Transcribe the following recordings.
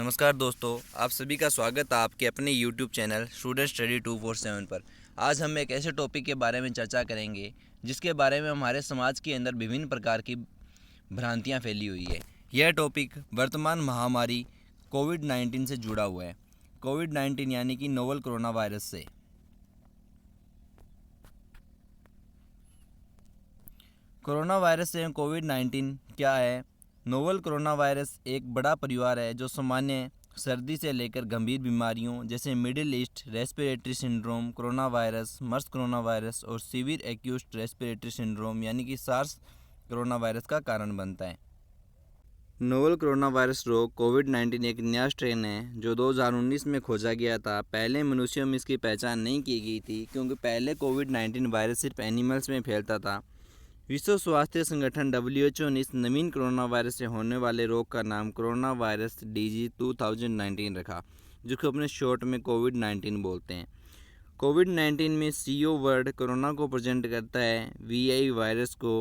नमस्कार दोस्तों, आप सभी का स्वागत है आपके अपने YouTube चैनल स्टूडेंट स्टडी 247 पर। आज हम एक ऐसे टॉपिक के बारे में चर्चा करेंगे जिसके बारे में हमारे समाज के अंदर विभिन्न प्रकार की भ्रांतियां फैली हुई है। यह टॉपिक वर्तमान महामारी कोविड-19 से जुड़ा हुआ है। कोविड-19 यानी कि नोवल कोरोना वायरस से। कोरोना वायरस से कोविड-19 क्या है? नोवल कोरोना वायरस एक बड़ा परिवार है जो सामान्य सर्दी से लेकर गंभीर बीमारियों जैसे Middle East respiratory syndrome corona virus, MERS corona virus और सीवियर एक्यूट रेस्पिरेटरी सिंड्रोम यानी कि सार्स कोरोना वायरस का कारण बनता है। नोवल कोरोना वायरस रोग कोविड-19 एक नया स्ट्रेन है जो 2019 में खोजा गया था। पहले मनुष्यों में इसकी पहचान नहीं की गई थी क्योंकि पहले कोविड-19 वायरस सिर्फ एनिमल्स में फैलता था। विश्व स्वास्थ्य संगठन WHO ने इस नवीन कोरोना वायरस से होने वाले रोग का नाम कोरोना वायरस DG2019 रखा, जिसको अपने शॉर्ट में कोविड-19 बोलते हैं। कोविड-19 में CO वर्ड कोरोना को प्रेजेंट करता है, VI वायरस को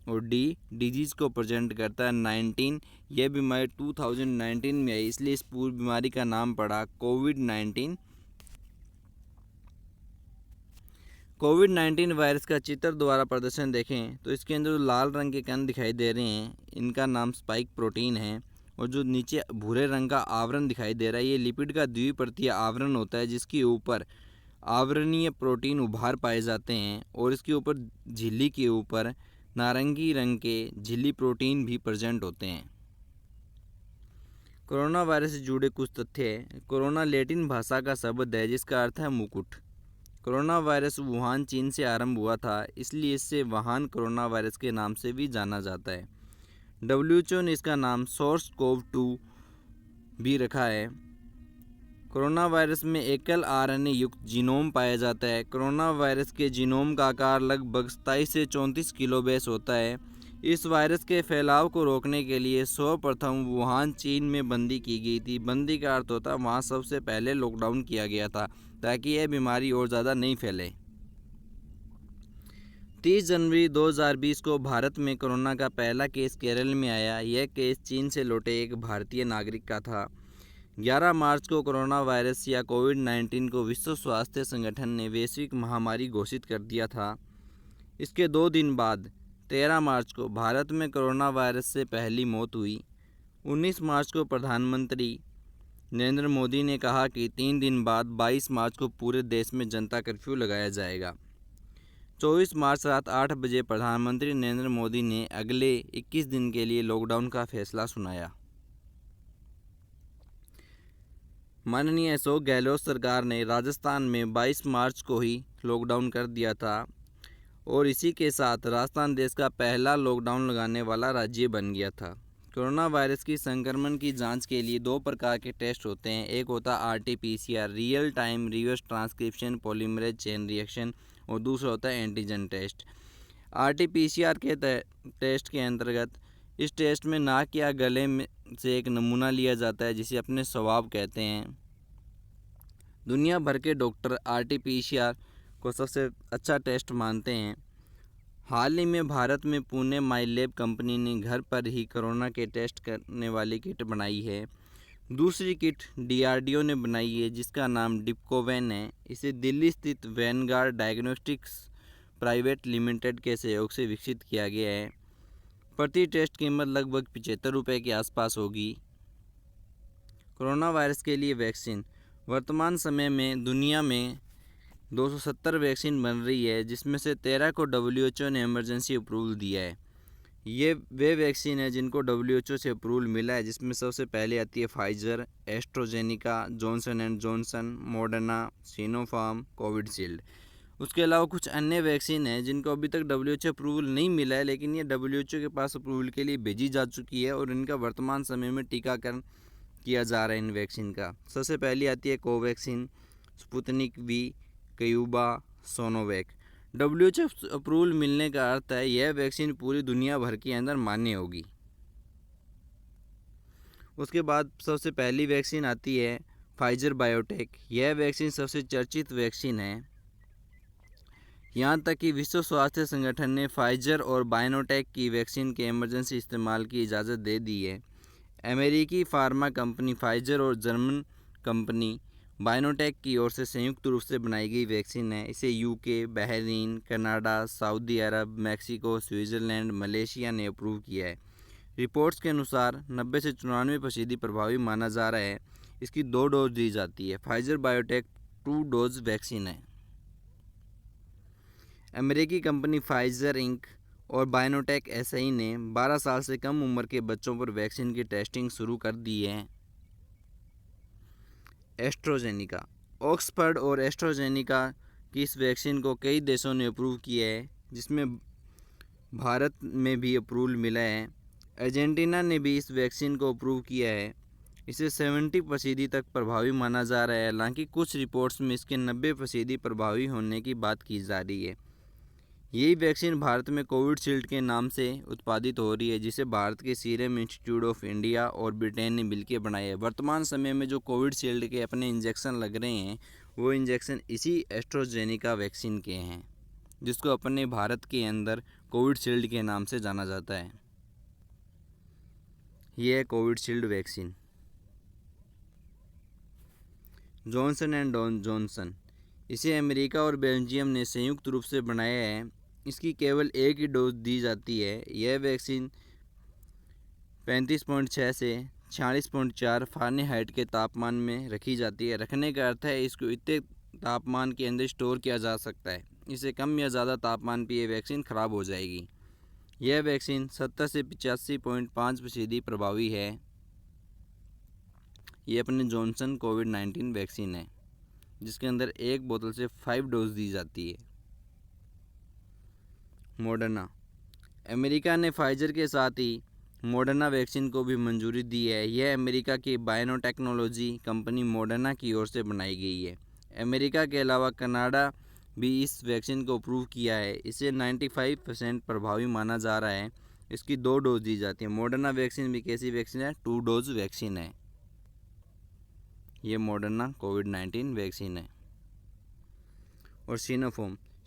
और डिजीज को प्रेजेंट करता है 19। यह बीमारी 2019 में आई, इसलिए इस पूरी बीमारी का नाम पड़ा कोविड-19। कोविड-19 वायरस का चित्र द्वारा प्रदर्शन देखें तो इसके अंदर जो लाल रंग के कण दिखाई दे रहे हैं, इनका नाम स्पाइक प्रोटीन है। और जो नीचे भूरे रंग का आवरण दिखाई दे रहा है, ये लिपिड का द्विपरतीय आवरण होता है जिसके ऊपर आवरणीय प्रोटीन उभार पाए जाते हैं और इसके ऊपर झिल्ली के ऊपर नारंगी रंग के झिल्ली प्रोटीन भी प्रेजेंट होते हैं। कोरोना वायरस से जुड़े कुछ तथ्य। कोरोना लैटिन भाषा का शब्द है जिसका अर्थ है मुकुट। कोरोना वायरस वुहान चीन से आरंभ हुआ था, इसलिए इसे वुहान कोरोना वायरस के नाम से भी जाना जाता है। WHO ने इसका नाम SARS-CoV-2 भी रखा है। कोरोना वायरस में एकल RNA युक्त जीनोम पाया जाता है। कोरोना वायरस के जीनोम का आकार लगभग 27 से 34 किलोबेस होता है। इस वायरस के फैलाव को रोकने के लिए सर्वप्रथम वुहान चीन में बंदी की गई थी। बंदी का अर्थ होता है वहाँ सबसे पहले लॉकडाउन किया गया था ताकि यह बीमारी और ज़्यादा नहीं फैले। 30 जनवरी 2020 को भारत में कोरोना का पहला केस केरल में आया। यह केस चीन से लौटे एक भारतीय नागरिक का था। 11 मार्च को कोरोना वायरस या कोविड-19 को विश्व स्वास्थ्य संगठन ने वैश्विक महामारी घोषित कर दिया था। इसके 2 दिन बाद 13 मार्च को भारत में कोरोना वायरस से पहली मौत हुई। 19 मार्च को प्रधानमंत्री नरेंद्र मोदी ने कहा कि 3 दिन बाद 22 मार्च को पूरे देश में जनता कर्फ्यू लगाया जाएगा। 24 मार्च रात 8 बजे प्रधानमंत्री नरेंद्र मोदी ने अगले 21 दिन के लिए लॉकडाउन का फैसला सुनाया। माननीय अशोक गहलोत सरकार ने राजस्थान में 22 मार्च को ही लॉकडाउन कर दिया था और इसी के साथ राजस्थान देश का पहला लॉकडाउन लगाने वाला राज्य बन गया था। कोरोना वायरस की संक्रमण की जांच के लिए 2 प्रकार के टेस्ट होते हैं। एक होता है RT-PCR real time reverse transcription polymerase chain reaction और दूसरा होता है एंटीजन टेस्ट। RT-PCR के टेस्ट के अंतर्गत इस टेस्ट में नाक या गले में से एक नमूना लिया जाता है जिसे अपने स्वाब कहते हैं। दुनिया भर के डॉक्टर RT-PCR को सबसे अच्छा टेस्ट मानते हैं। हाल ही में भारत में पुणे माई लैब कंपनी ने घर पर ही कोरोना के टेस्ट करने वाली किट बनाई है। दूसरी किट DRDO ने बनाई है जिसका नाम डिप्कोवैन है। इसे दिल्ली स्थित वैनगार्ड डायग्नोस्टिक्स प्राइवेट लिमिटेड के सहयोग से विकसित किया गया है। प्रति टेस्ट कीमत लगभग 75 रुपये के आसपास होगी। कोरोना वायरस के लिए वैक्सीन। वर्तमान समय में दुनिया में 270 वैक्सीन बन रही है जिसमें से 13 को WHO ने इमरजेंसी अप्रूवल दिया है। ये वे वैक्सीन है जिनको WHO से अप्रूवल मिला है, जिसमें सबसे पहले आती है Pfizer, AstraZeneca, Johnson and Johnson, Moderna, Sinopharm, Covishield. उसके अलावा कुछ अन्य वैक्सीन है जिनको अभी तक WHO अप्रूवल नहीं मिला है, लेकिन ये WHO के पास अप्रूवल के लिए भेजी जा चुकी है और इनका वर्तमान समय में टीकाकरण किया जा रहा है इन वैक्सीन का। सबसे पहली आती है Covaxin, Sputnik V, Cuba, Sinovac. WHO approval मिलने का अर्थ है यह वैक्सीन पूरी दुनिया भर के अंदर मान्य होगी। उसके बाद सबसे पहली वैक्सीन आती है फाइजर बायोटेक। यह वैक्सीन सबसे चर्चित वैक्सीन है। यहाँ तक कि विश्व स्वास्थ्य संगठन ने फाइजर और बायोटेक की वैक्सीन के इमरजेंसी इस्तेमाल की इजाज़त दे दी है। अमेरिकी फार्मा कंपनी फाइजर और जर्मन कंपनी बायोनोटेक की ओर से संयुक्त रूप से बनाई गई वैक्सीन है। इसे यूके, बहरीन, कनाडा, सऊदी अरब, मैक्सिको, स्विट्ज़रलैंड, मलेशिया ने अप्रूव किया है। रिपोर्ट्स के अनुसार 90 से 94% प्रभावी माना जा रहा है। इसकी 2 डोज दी जाती है। फाइजर बायोटेक 2 डोज वैक्सीन है। अमेरिकी कंपनी फाइजर इंक और बायोनोटेक एसआई ने 12 साल से कम उम्र के बच्चों पर वैक्सीन की टेस्टिंग शुरू कर दी है। एस्ट्राजेनेका, ऑक्सफर्ड और एस्ट्राजेनेका की इस वैक्सीन को कई देशों ने अप्रूव किया है, जिसमें भारत में भी अप्रूवल मिला है। अर्जेंटीना ने भी इस वैक्सीन को अप्रूव किया है। इसे 70% तक प्रभावी माना जा रहा है। हालांकि कुछ रिपोर्ट्स में इसके 90% प्रभावी होने की बात की जा रही है। यही वैक्सीन भारत में कोविशील्ड के नाम से उत्पादित हो रही है, जिसे भारत के सीरम इंस्टीट्यूट ऑफ इंडिया और ब्रिटेन ने मिलकर बनाया है। वर्तमान समय में जो कोविशील्ड के अपने इंजेक्शन लग रहे हैं, वो इंजेक्शन इसी एस्ट्राजेनेका वैक्सीन के हैं, जिसको अपने भारत के अंदर कोविशील्ड के नाम से जाना जाता है। यह है Covishield vaccine. Johnson and Johnson, इसे अमेरिका और बेल्जियम ने संयुक्त रूप से बनाया है। इसकी केवल एक ही डोज दी जाती है। यह वैक्सीन 35.6 से 46.4 फ़ारेनहाइट के तापमान में रखी जाती है। रखने का अर्थ है इसको इतने तापमान के अंदर स्टोर किया जा सकता है। इसे कम या ज़्यादा तापमान पर यह वैक्सीन ख़राब हो जाएगी। यह वैक्सीन 70 से 85.5% प्रभावी है। ये अपने जॉनसन कोविड-19 वैक्सीन है, जिसके अंदर एक बोतल से 5 डोज दी जाती है। मॉडर्ना, अमेरिका ने फाइजर के साथ ही मॉडर्ना वैक्सीन को भी मंजूरी दी है। यह अमेरिका की बायोटेक्नोलॉजी कंपनी मॉडर्ना की ओर से बनाई गई है। अमेरिका के अलावा कनाडा भी इस वैक्सीन को अप्रूव किया है। इसे 95% प्रभावी माना जा रहा है। इसकी 2 डोज दी जाती है। मॉडर्ना वैक्सीन भी कैसी वैक्सीन है? 2 डोज वैक्सीन है। ये मॉडर्ना कोविड-19 वैक्सीन है। और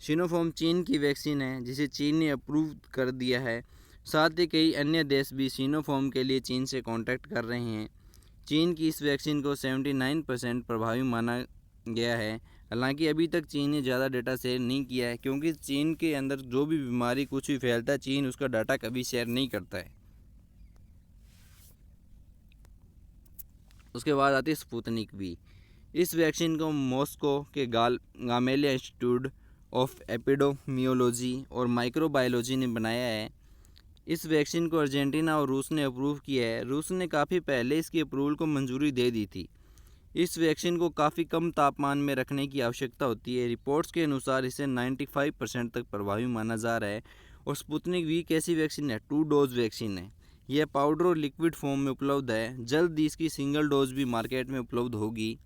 सिनोफार्म चीन की वैक्सीन है, जिसे चीन ने अप्रूव कर दिया है। साथ ही कई अन्य देश भी सिनोफार्म के लिए चीन से कांटेक्ट कर रहे हैं। चीन की इस वैक्सीन को 79% प्रभावी माना गया है। हालांकि अभी तक चीन ने ज़्यादा डाटा शेयर नहीं किया है, क्योंकि चीन के अंदर जो भी बीमारी कुछ भी फैलता है, चीन उसका डाटा कभी शेयर नहीं करता है। उसके बाद आती है स्पुतनिक वी। इस वैक्सीन को मॉस्को के गामेलिया इंस्टीट्यूट ऑफ एपिडेमियोलॉजी और माइक्रोबायोलॉजी ने बनाया है। इस वैक्सीन को अर्जेंटीना और रूस ने अप्रूव किया है। रूस ने काफ़ी पहले इसकी अप्रूवल को मंजूरी दे दी थी। इस वैक्सीन को काफ़ी कम तापमान में रखने की आवश्यकता होती है। रिपोर्ट्स के अनुसार इसे 95% तक प्रभावी माना जा रहा है। और स्पुतनिक वी कैसी वैक्सीन है? 2 डोज वैक्सीन है। यह पाउडर और लिक्विड फॉर्म में उपलब्ध है। जल्द ही इसकी सिंगल डोज भी मार्केट में उपलब्ध होगी।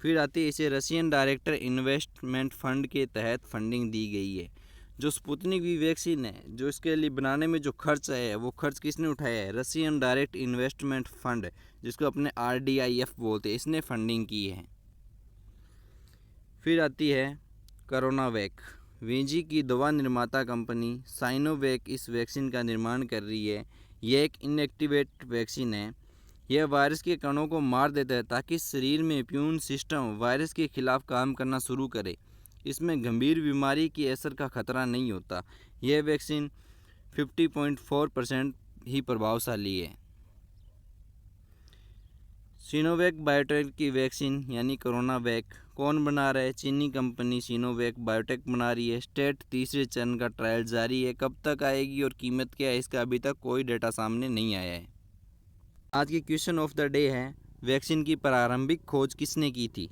फिर आती है, इसे रशियन डायरेक्ट इन्वेस्टमेंट फंड के तहत फंडिंग दी गई है। जो स्पुतनिक वी वैक्सीन है, जो इसके लिए बनाने में जो खर्च है, वो खर्च किसने उठाया है? रशियन डायरेक्ट इन्वेस्टमेंट फंड, जिसको अपने RDIF बोलते हैं, इसने फंडिंग की है। फिर आती है कोरोनावैक। वीजी की दवा निर्माता कंपनी साइनोवैक इस वैक्सीन का निर्माण कर रही है। यह एक इनएक्टिवेट वैक्सीन है। यह वायरस के कणों को मार देता है, ताकि शरीर में इम्यून सिस्टम वायरस के खिलाफ काम करना शुरू करे। इसमें गंभीर बीमारी के असर का खतरा नहीं होता। यह वैक्सीन 50.4% ही प्रभावशाली है। सिनोवैक बायोटेक की वैक्सीन यानी कोरोनावैक कौन बना रहा है? चीनी कंपनी सिनोवैक बायोटेक बना रही है। स्टेट तीसरे चरण का ट्रायल जारी है। कब तक आएगी और कीमत क्या है, इसका अभी तक कोई डेटा सामने नहीं आया है। आज की क्वेश्चन ऑफ द डे है, वैक्सीन की प्रारंभिक खोज किसने की थी?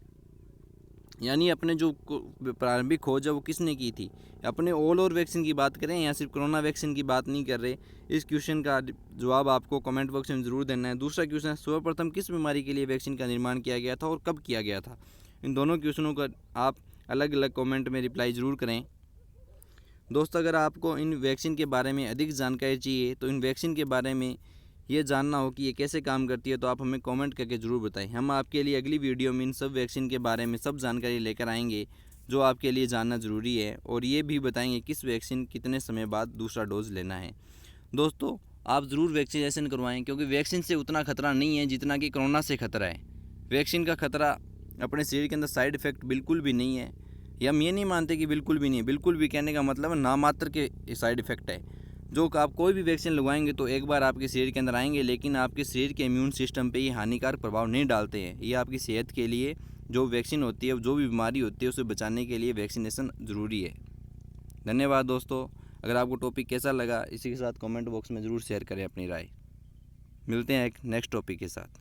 यानी अपने जो प्रारंभिक खोज है वो किसने की थी? अपने ऑल ओवर वैक्सीन की बात करें या सिर्फ कोरोना वैक्सीन की बात नहीं कर रहे। इस क्वेश्चन का जवाब आपको कमेंट बॉक्स में ज़रूर देना है। दूसरा क्वेश्चन, सर्वप्रथम किस बीमारी के लिए वैक्सीन का निर्माण किया गया था और कब किया गया था? इन दोनों क्वेश्चनों का आप अलग अलग कमेंट में रिप्लाई ज़रूर करें। दोस्तों, अगर आपको इन वैक्सीन के बारे में अधिक जानकारी चाहिए, तो इन वैक्सीन के बारे में ये जानना हो कि ये कैसे काम करती है, तो आप हमें कमेंट करके ज़रूर बताएं। हम आपके लिए अगली वीडियो में इन सब वैक्सीन के बारे में सब जानकारी लेकर आएंगे, जो आपके लिए जानना ज़रूरी है। और ये भी बताएंगे किस वैक्सीन कितने समय बाद दूसरा डोज लेना है। दोस्तों, आप ज़रूर वैक्सीनेशन करवाएं, क्योंकि वैक्सीन से उतना ख़तरा नहीं है जितना कि कोरोना से ख़तरा है। वैक्सीन का ख़तरा अपने शरीर के अंदर साइड इफ़ेक्ट बिल्कुल भी नहीं है, या हम ये नहीं मानते कि बिल्कुल भी नहीं है। बिल्कुल भी कहने का मतलब नामात्र के साइड इफ़ेक्ट है। जो आप कोई भी वैक्सीन लगवाएंगे तो एक बार आपके शरीर के अंदर आएंगे, लेकिन आपके शरीर के इम्यून सिस्टम पे ये हानिकारक प्रभाव नहीं डालते हैं। ये आपकी सेहत के लिए जो वैक्सीन होती है, जो भी बीमारी होती है, उसे बचाने के लिए वैक्सीनेशन ज़रूरी है। धन्यवाद दोस्तों। अगर आपको टॉपिक कैसा लगा, इसी के साथ कमेंट बॉक्स में ज़रूर शेयर करें अपनी राय। मिलते हैं एक नेक्स्ट टॉपिक के साथ।